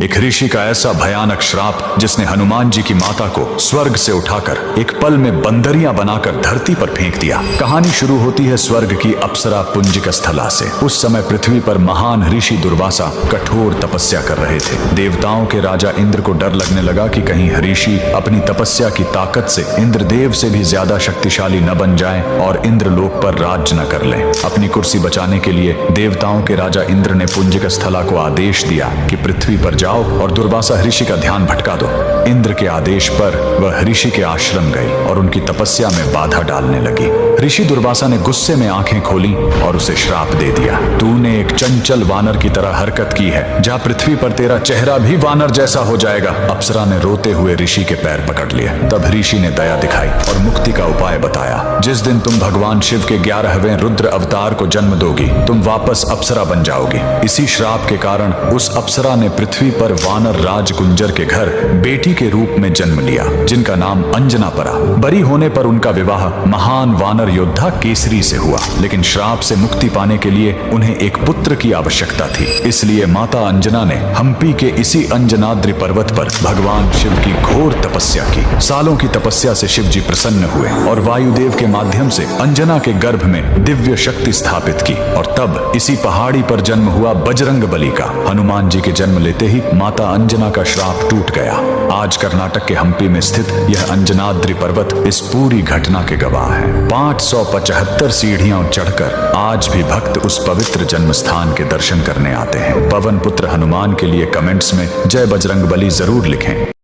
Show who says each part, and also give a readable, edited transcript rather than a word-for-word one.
Speaker 1: एक ऋषि का ऐसा भयानक श्राप जिसने हनुमान जी की माता को स्वर्ग से उठाकर एक पल में बंदरियां बनाकर धरती पर फेंक दिया। कहानी शुरू होती है स्वर्ग की अप्सरा पुंजिक स्थला से। उस समय पृथ्वी पर महान ऋषि दुर्वासा कठोर तपस्या कर रहे थे। देवताओं के राजा इंद्र को डर लगने लगा कि कहीं ऋषि अपनी तपस्या की ताकत से इंद्रदेव से भी ज्यादा शक्तिशाली न बन जाएं और इंद्रलोक पर राज न कर लें। अपनी कुर्सी बचाने के लिए देवताओं के राजा इंद्र ने पुंजिक स्थला को आदेश दिया कि पृथ्वी पर जाओ और दुर्वासा ऋषि का ध्यान भटका दो। इंद्र के आदेश पर वह ऋषि के आश्रम गई और उनकी तपस्या में बाधा डालने लगी। ऋषि दुर्वासा ने गुस्से में आंखें खोली और उसे श्राप दे दिया। तूने एक चंचल वानर की तरह हरकत की है, जा पृथ्वी पर तेरा चेहरा भी वानर जैसा हो जाएगा। अप्सरा ने रोते हुए ऋषि के पैर पकड़ लिए। तब ऋषि ने दया दिखाई और मुक्ति का उपाय बताया। जिस दिन तुम भगवान शिव के 11वें रुद्र अवतार को जन्म दोगी, तुम वापस अप्सरा बन जाओगी। इसी श्राप के कारण उस अप्सरा ने पृथ्वी पर वानर राज गुंजर के घर बेटी के रूप में जन्म लिया, जिनका नाम अंजना पड़ा। बरी होने पर उनका विवाह महान वानर योद्धा केसरी से हुआ, लेकिन श्राप से मुक्ति पाने के लिए उन्हें एक पुत्र की आवश्यकता थी। इसलिए माता अंजना ने हम्पी के इसी अंजनाद्रि पर्वत पर भगवान शिव की घोर तपस्या की। सालों की तपस्या से शिव जी प्रसन्न हुए और वायुदेव के माध्यम से अंजना के गर्भ में दिव्य शक्ति स्थापित की। और तब इसी पहाड़ी पर जन्म हुआ बजरंग बली का। हनुमान जी के जन्म लेते ही माता अंजना का श्राप टूट गया। आज कर्नाटक के हम्पी में स्थित यह अंजनाद्रि पर्वत इस पूरी घटना के गवाह है। 575 सीढ़ियां चढ़कर आज भी भक्त उस पवित्र जन्म स्थान के दर्शन करने आते हैं। पवन पुत्र हनुमान के लिए कमेंट्स में जय बजरंग बली जरूर लिखें।